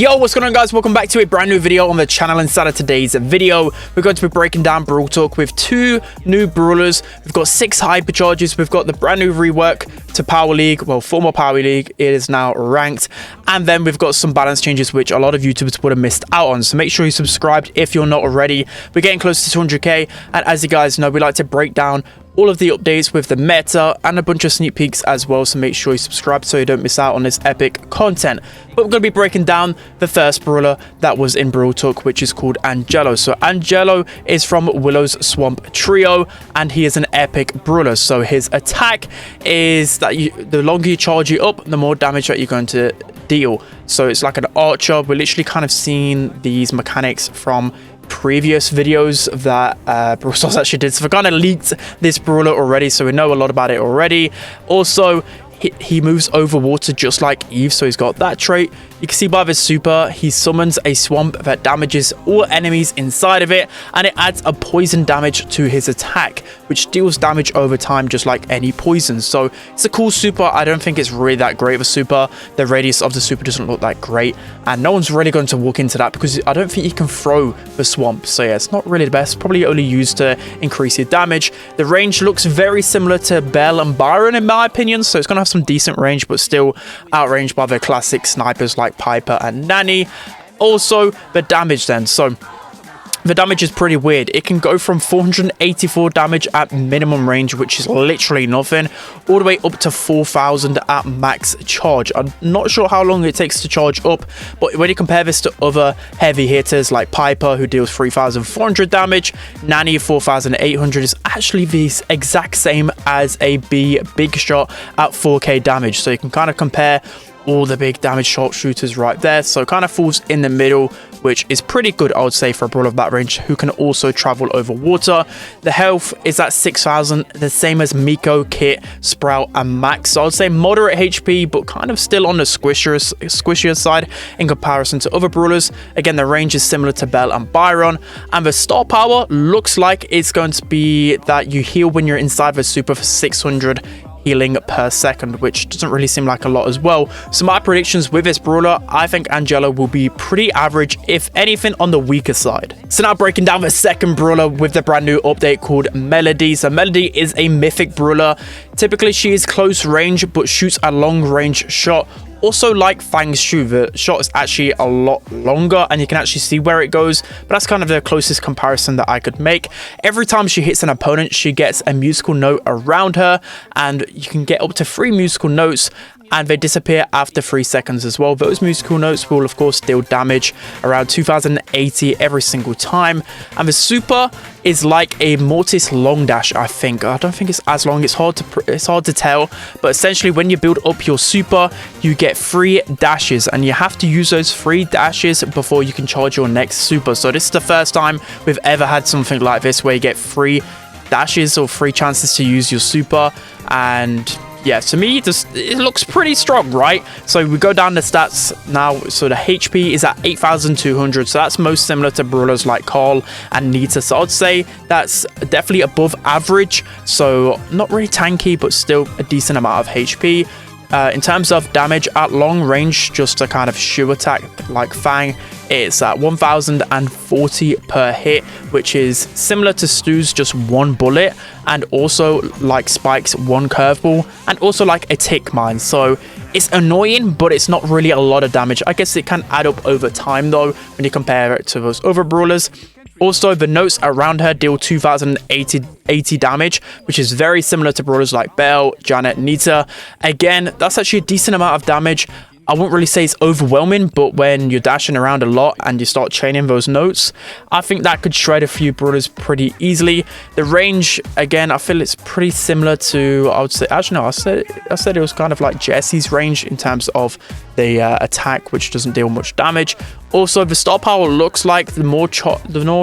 Yo, what's going on, guys? Welcome back to a brand new video on the channel. Inside of today's video, we're going to be breaking down Brawl Talk with two new brawlers. We've got 6 hypercharges. We've got the brand new rework to Power League. Well, former Power League, it is now ranked. And then we've got some balance changes which a lot of YouTubers would have missed out on. So make sure you're subscribed if you're not already. We're getting close to 200k, and as you guys know, we like to break down all of the updates with the meta and a bunch of sneak peeks as well, so make sure you subscribe so you don't miss out on this epic content. But we're going to be breaking down the first brawler that was in Brawl Talk, which is called Angelo. So Angelo is from Willow's Swamp Trio, and he is an epic brawler. So his attack is that the longer you charge it up, the more damage that you're going to deal. So it's like an archer. We're literally kind of seeing these mechanics from previous videos that Brawl Stars actually did. So we kind of leaked this brawler already, so we know a lot about it already. Also, he moves over water just like Eve, so he's got that trait. You can see by the super, he summons a swamp that damages all enemies inside of it, and it adds a poison damage to his attack, which deals damage over time just like any poison. So it's a cool super. I don't think it's really that great of a super. The radius of the super doesn't look that great, and no one's really going to walk into that because I don't think you can throw the swamp. So yeah, it's not really the best. Probably only used to increase your damage. The range looks very similar to Belle and Byron in my opinion, so it's going to have some decent range, but still outranged by the classic snipers like Piper and Nanny. Also the damage then, so the damage is pretty weird. It can go from 484 damage at minimum range, which is literally nothing, all the way up to 4,000 at max charge. I'm not sure how long it takes to charge up, but when you compare this to other heavy hitters like Piper, who deals 3,400 damage, Nanny 4,800 is actually the exact same as a big shot at 4k damage. So you can kind of compare all the big damage sharpshooters right there. So kind of falls in the middle, which is pretty good, I would say, for a brawler of that range who can also travel over water. The health is at 6,000, the same as Miko, Kit, Sprout, and Max. So I would say moderate HP, but kind of still on the squishier side in comparison to other brawlers. Again, the range is similar to Belle and Byron, and the star power looks like it's going to be that you heal when you're inside the super for 600 healing per second, which doesn't really seem like a lot as well. So my predictions with this brawler, I think Angelo will be pretty average, if anything on the weaker side. So now breaking down the second brawler with the brand new update called Melodie. So Melodie is a mythic brawler. Typically she is close range but shoots a long range shot. Also, like Fang's shoe, the shot is actually a lot longer and you can actually see where it goes, but that's kind of the closest comparison that I could make. Every time she hits an opponent, she gets a musical note around her, and you can get up to 3 musical notes, and they disappear after 3 seconds as well. Those musical notes will of course deal damage around 2080 every single time, and the super is like a Mortis long dash. I don't think it's as long. It's hard to tell, but essentially when you build up your super, you get 3 dashes, and you have to use those 3 dashes before you can charge your next super. So this is the first time we've ever had something like this where you get 3 dashes or 3 chances to use your super. And yeah, to me, it looks pretty strong, right? So we go down the stats now. So the HP is at 8,200. So that's most similar to brawlers like Carl and Nita. So I'd say that's definitely above average. So not really tanky, but still a decent amount of HP. In terms of damage at long range, just a kind of shoe attack like Fang, it's at 1,040 per hit, which is similar to Stu's, just 1 bullet, and also like Spike's 1 curveball, and also like a tick mine. So it's annoying, but it's not really a lot of damage. I guess it can add up over time though when you compare it to those other brawlers. Also, the notes around her deal 2,080 damage, which is very similar to brawlers like Belle, Janet, Nita. Again, that's actually a decent amount of damage. I wouldn't really say it's overwhelming, but when you're dashing around a lot and you start chaining those notes, I think that could shred a few brawlers pretty easily. The range, again, I feel it's pretty similar to, I would say, actually no, I said it was kind of like Jessie's range in terms of the attack, which doesn't deal much damage. Also, the star power looks like the more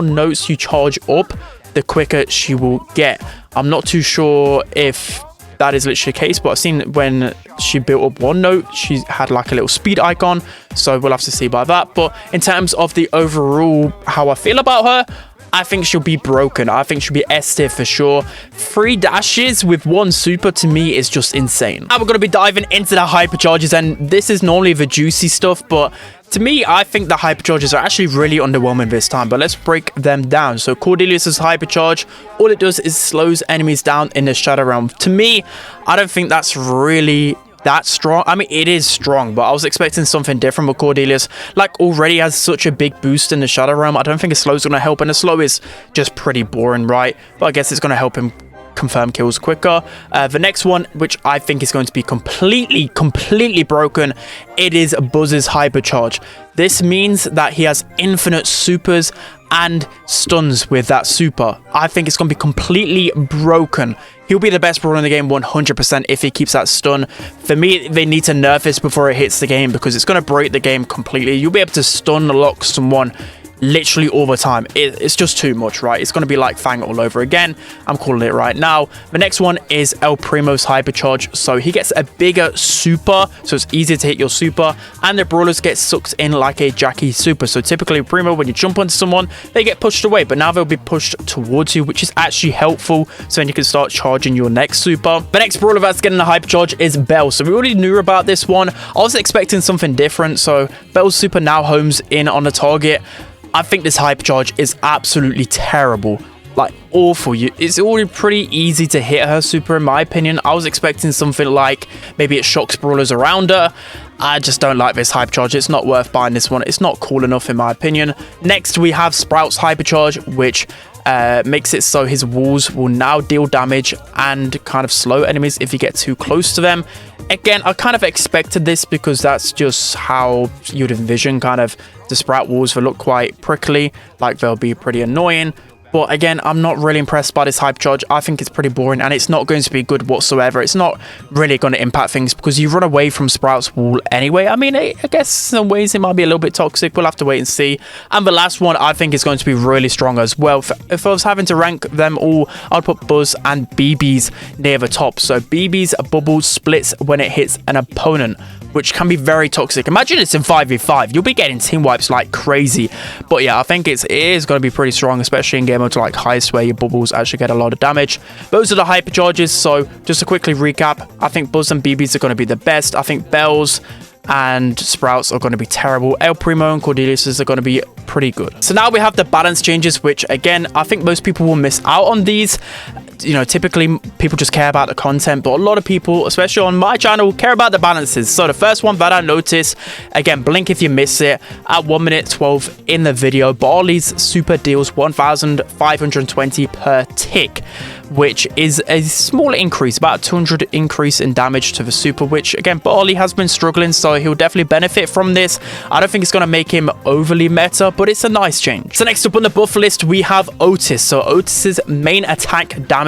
notes you charge up, the quicker she will get. I'm not too sure if that is literally the case, but I've seen when she built up 1 note, she had like a little speed icon, so we'll have to see by that. But in terms of the overall how I feel about her, I think she'll be broken. I think she'll be S tier for sure. 3 dashes with 1 super to me is just insane. Now we're going to be diving into the hypercharges, and this is normally the juicy stuff, but to me, I think the hypercharges are actually really underwhelming this time, but let's break them down. So Cordelius's hypercharge, all it does is slows enemies down in the Shadow Realm. To me, I don't think that's really that strong. I mean, it is strong, but I was expecting something different with Cordelius. Like, already has such a big boost in the Shadow Realm. I don't think a slow is going to help, and a slow is just pretty boring, right? But I guess it's going to help him confirm kills quicker. The next one, which I think is going to be completely broken, it is Buzz's hypercharge. This means that he has infinite supers and stuns with that super. I think it's going to be completely broken. He'll be the best brawler in the game 100% if he keeps that stun. For me, they need to nerf this before it hits the game, because it's going to break the game completely. You'll be able to stun lock someone literally all the time. It's just too much, right? It's going to be like Fang all over again. I'm calling it right now. The next one is El Primo's hypercharge. So he gets a bigger super, so it's easier to hit your super, and the brawlers get sucked in like a Jackie super. So typically Primo, when you jump onto someone, they get pushed away, but now they'll be pushed towards you, which is actually helpful, so then you can start charging your next super. The next brawler that's getting a hypercharge is Bell. So we already knew about this one. I was expecting something different. So Bell's super now homes in on the target. I think this hypercharge is absolutely terrible, like awful. It's already pretty easy to hit her super in my opinion. I was expecting something like maybe it shocks brawlers around her. I just don't like this hypercharge. It's not worth buying this one. It's not cool enough in my opinion. Next we have Sprout's hypercharge, which makes it so his walls will now deal damage and kind of slow enemies if you get too close to them. Again, I kind of expected this because that's just how you'd envision kind of the Sprout walls. They look quite prickly, like they'll be pretty annoying. But again, I'm not really impressed by this hypercharge. I think it's pretty boring, and it's not going to be good whatsoever. It's not really going to impact things because you run away from Sprout's wall anyway. I mean, I guess in some ways it might be a little bit toxic. We'll have to wait and see. And the last one I think is going to be really strong as well. If I was having to rank them all, I'd put Buzz and BB's near the top. So BB's bubble splits when it hits an opponent, which can be very toxic. Imagine it's in 5v5. You'll be getting team wipes like crazy. But yeah, I think it is going to be pretty strong, especially in game mode like Heist, where your bubbles actually get a lot of damage. Those are the hypercharges. So just to quickly recap, I think Buzz and BB's are going to be the best. I think Bells and Sprouts are going to be terrible. El Primo and Cordelius are going to be pretty good. So now we have the balance changes, which again, I think most people will miss out on these. You know, typically people just care about the content, but a lot of people, especially on my channel, care about the balances. So the first one that I noticed, again, blink if you miss it, at 1 minute 12 in the video, Barley's super deals 1,520 per tick, which is a small increase, about a 200 increase in damage to the super, which again, Barley has been struggling, so he'll definitely benefit from this. I don't think it's going to make him overly meta, but it's a nice change. So next up on the buff list, we have Otis. So Otis's main attack damage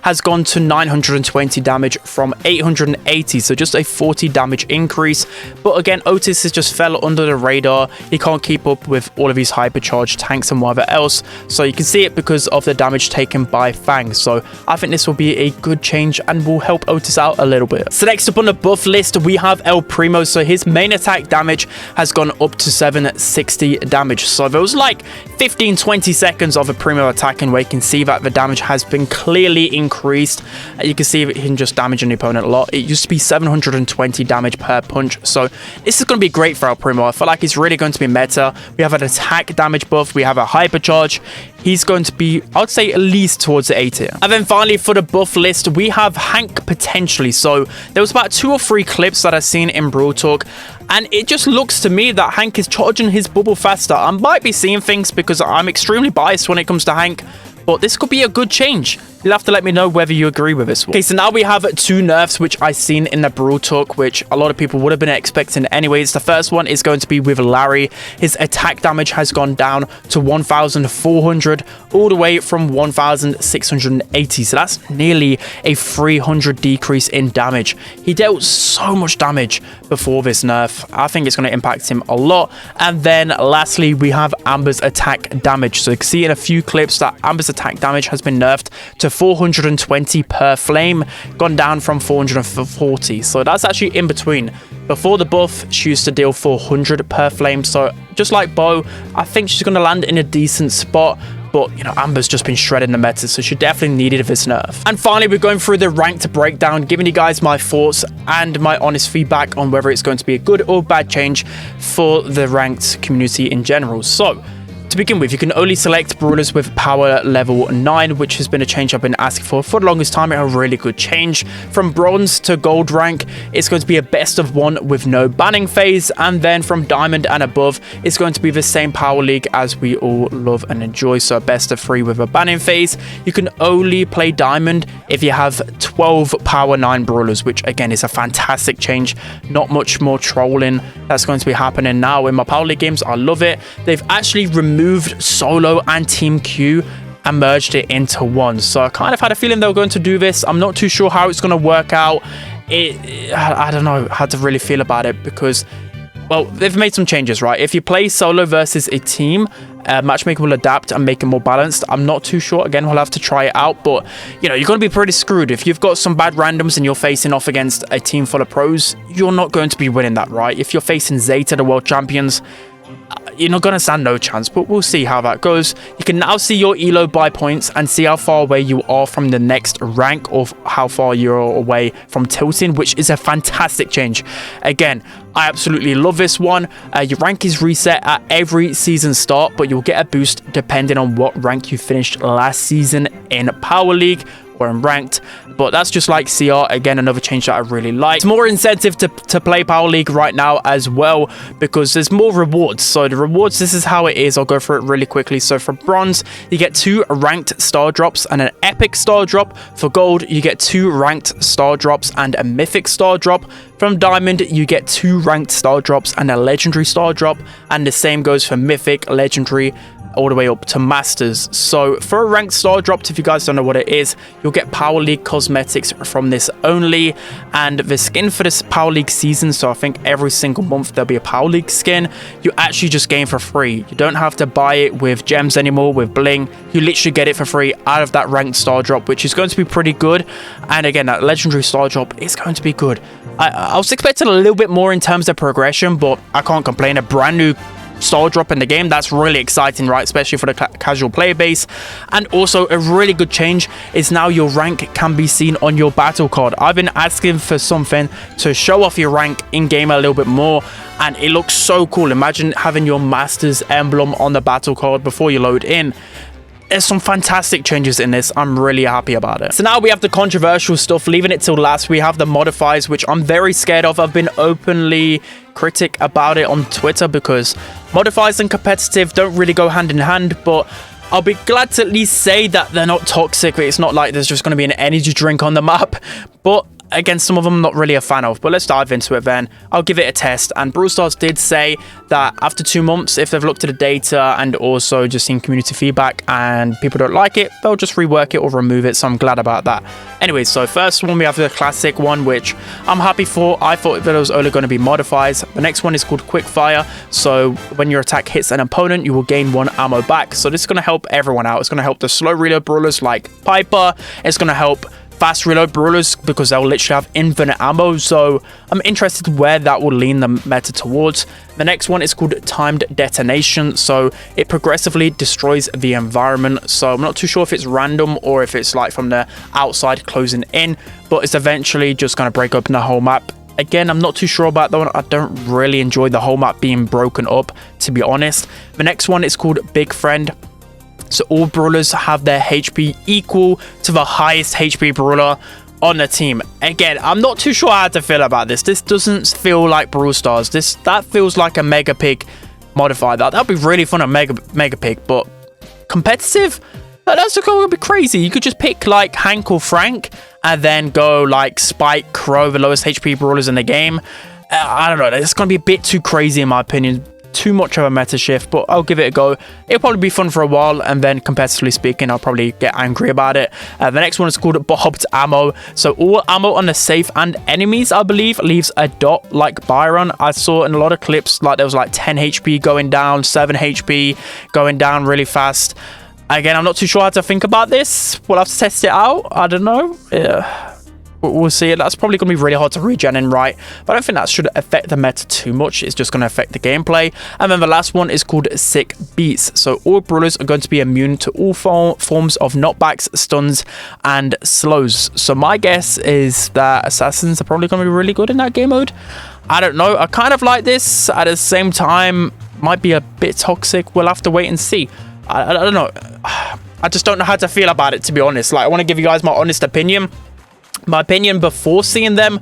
has gone to 920 damage from 880, so just a 40 damage increase. But again, Otis has just fell under the radar. He can't keep up with all of these hypercharged tanks and whatever else, so you can see it because of the damage taken by Fang. So I think this will be a good change and will help Otis out a little bit. So next up on the buff list, we have El Primo. So his main attack damage has gone up to 760 damage. So there was like 15-20 seconds of a Primo attacking where you can see that the damage has been clearly increased. You can see he can just damage an opponent a lot. It used to be 720 damage per punch. So this is going to be great for El Primo. I feel like he's really going to be meta. We have an attack damage buff. We have a hypercharge. He's going to be, I would say, at least towards the A tier. And then finally for the buff list, we have Hank potentially. So there was about 2 or 3 clips that I've seen in Brawl Talk, and it just looks to me that Hank is charging his bubble faster. I might be seeing things because I'm extremely biased when it comes to Hank, but this could be a good change. You'll have to let me know whether you agree with this one. Okay, so now we have 2 nerfs which I've seen in the Brawl Talk, which a lot of people would have been expecting anyways. The first one is going to be with Larry. His attack damage has gone down to 1,400 all the way from 1,680. So that's nearly a 300 decrease in damage. He dealt so much damage before this nerf. I think it's going to impact him a lot. And then lastly, we have Amber's attack damage. So you can see in a few clips that Amber's attack damage has been nerfed to 420 per flame, gone down from 440. So that's actually in between. Before the buff, she used to deal 400 per flame. So just like Bo, I think she's going to land in a decent spot. but you know, Amber's just been shredding the meta, so she definitely needed this nerf. And finally, we're going through the ranked breakdown, giving you guys my thoughts and my honest feedback on whether it's going to be a good or bad change for the ranked community in general. So to begin with, you can only select brawlers with power level 9, which has been a change I've been asking for the longest time. A really good change. From bronze to gold rank, it's going to be a best of 1 with no banning phase, and then from diamond and above, it's going to be the same power league as we all love and enjoy, so a best of 3 with a banning phase. You can only play diamond if you have 12 power 9 brawlers, which again is a fantastic change. Not much more trolling that's going to be happening now in my power league games. I love it. They've actually removed solo and team Q and merged it into one, so I kind of had a feeling they were going to do this. I'm not too sure how it's going to work out. I don't know how to really feel about it, because well, they've made some changes, right? If you play solo versus a team, matchmaking will adapt and make it more balanced. I'm not too sure. Again, we'll have to try it out, but you know, you're going to be pretty screwed if you've got some bad randoms and you're facing off against a team full of pros. You're not going to be winning that, right? If you're facing Zeta, the world champions, you're not going to stand no chance, but we'll see how that goes. You can now see your elo by points and see how far away you are from the next rank, or how far you're away from tilting, which is a fantastic change. Again, I absolutely love this one. Your rank is reset at every season start, but you'll get a boost depending on what rank you finished last season in Power League or in ranked, but that's just like CR. Again, another change that I really like. It's more incentive to play Power League right now as well, because there's more rewards. So the rewards, this is how it is. I'll go through it really quickly. So for bronze, you get 2 ranked star drops and an epic star drop. For gold, you get 2 ranked star drops and a mythic star drop. From diamond, you get 2 ranked star drops and a legendary star drop, and the same goes for mythic, legendary, all the way up to masters. So for a ranked star drop, if you guys don't know what it is, you'll get Power League cosmetics from this only, and the skin for this Power League season, so I think every single month there'll be a Power League skin, you actually just gain for free. You don't have to buy it with gems anymore, with bling. You literally get it for free out of that ranked star drop, which is going to be pretty good. And again, that legendary star drop is going to be good. I was expecting a little bit more in terms of progression, but I can't complain. A brand new star drop in the game, that's really exciting, right? Especially for the casual player base. And also a really good change is now your rank can be seen on your battle card. I've been asking for something to show off your rank in game a little bit more, and it looks so cool. Imagine having your master's emblem on the battle card before you load in. There's some fantastic changes in this. I'm really happy about it. So now we have the controversial stuff, leaving it till last. We have the modifiers, which I'm very scared of. I've been openly critic about it on Twitter, because modifiers and competitive don't really go hand in hand, but I'll be glad to at least say that they're not toxic. It's not like there's just going to be an energy drink on the map, but again, some of them I'm not really a fan of. But let's dive into it then. I'll give it a test. And Brawl Stars did say that after 2 months, if they've looked at the data and also just seen community feedback and people don't like it, they'll just rework it or remove it. So I'm glad about that. Anyway, so first one, we have the classic one, which I'm happy for. I thought that it was only going to be modifiers. The next one is called quick fire. So when your attack hits an opponent, you will gain 1 ammo back. So this is going to help everyone out. It's going to help the slow reload brawlers like Piper. It's going to help fast reload brawlers because they'll literally have infinite ammo. So I'm interested where that will lean the meta towards. The next one is called timed detonation. So it progressively destroys the environment. So I'm not too sure if it's random or if it's like from the outside closing in, but it's eventually just going to break open the whole map. Again, I'm not too sure about that one. I don't really enjoy the whole map being broken up, to be honest. The next one is called Big Friend. So all brawlers have their HP equal to the highest HP brawler on the team. Again, I'm not too sure how to feel about this. This doesn't feel like Brawl Stars. That feels like a Mega Pig modifier. That'd be really fun, a Mega Pig, but competitive? That's going to be crazy. You could just pick like Hank or Frank and then go like Spike, Crow, the lowest HP brawlers in the game. I don't know. It's going to be a bit too crazy in my opinion. Too much of a meta shift, but I'll give it a go. It'll probably be fun for a while, and then competitively speaking, I'll probably get angry about it. The next one is called Bobbed Ammo. So all ammo on the safe and enemies, I believe, leaves a dot like Byron. I saw in a lot of clips like there was like 10 HP going down, 7 HP going down really fast. Again, I'm not too sure how to think about this. We'll have to test it out. I don't know. we'll see. That's probably going to be really hard to regen in, right? But I don't think that should affect the meta too much. It's just going to affect the gameplay. And then the last one is called Sick Beats. So all brawlers are going to be immune to all forms of knockbacks, stuns, and slows. So my guess is that assassins are probably going to be really good in that game mode. I don't know. I kind of like this. At the same time, might be a bit toxic. We'll have to wait and see. I don't know. I just don't know how to feel about it, to be honest. Like, I want to give you guys my honest opinion. My opinion before seeing them,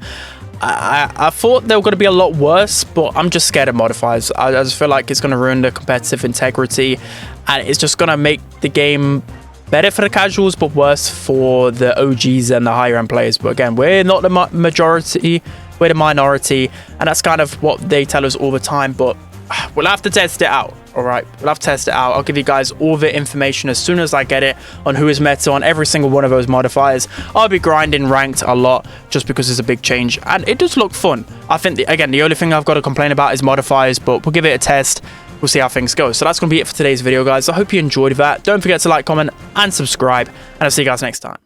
I thought they were going to be a lot worse, but I'm just scared of modifiers. I just feel like it's going to ruin the competitive integrity, and it's just going to make the game better for the casuals, but worse for the OGs and the higher end players. But again, we're not the majority, we're the minority, and that's kind of what they tell us all the time. But we'll have to test it out. All right, we'll have to test it out. I'll give you guys all the information as soon as I get it on who is meta on every single one of those modifiers. I'll be grinding ranked a lot just because it's a big change, and it does look fun. I think, again, the only thing I've got to complain about is modifiers, but we'll give it a test. We'll see how things go. So that's going to be it for today's video, guys. I hope you enjoyed that. Don't forget to like, comment, and subscribe, and I'll see you guys next time.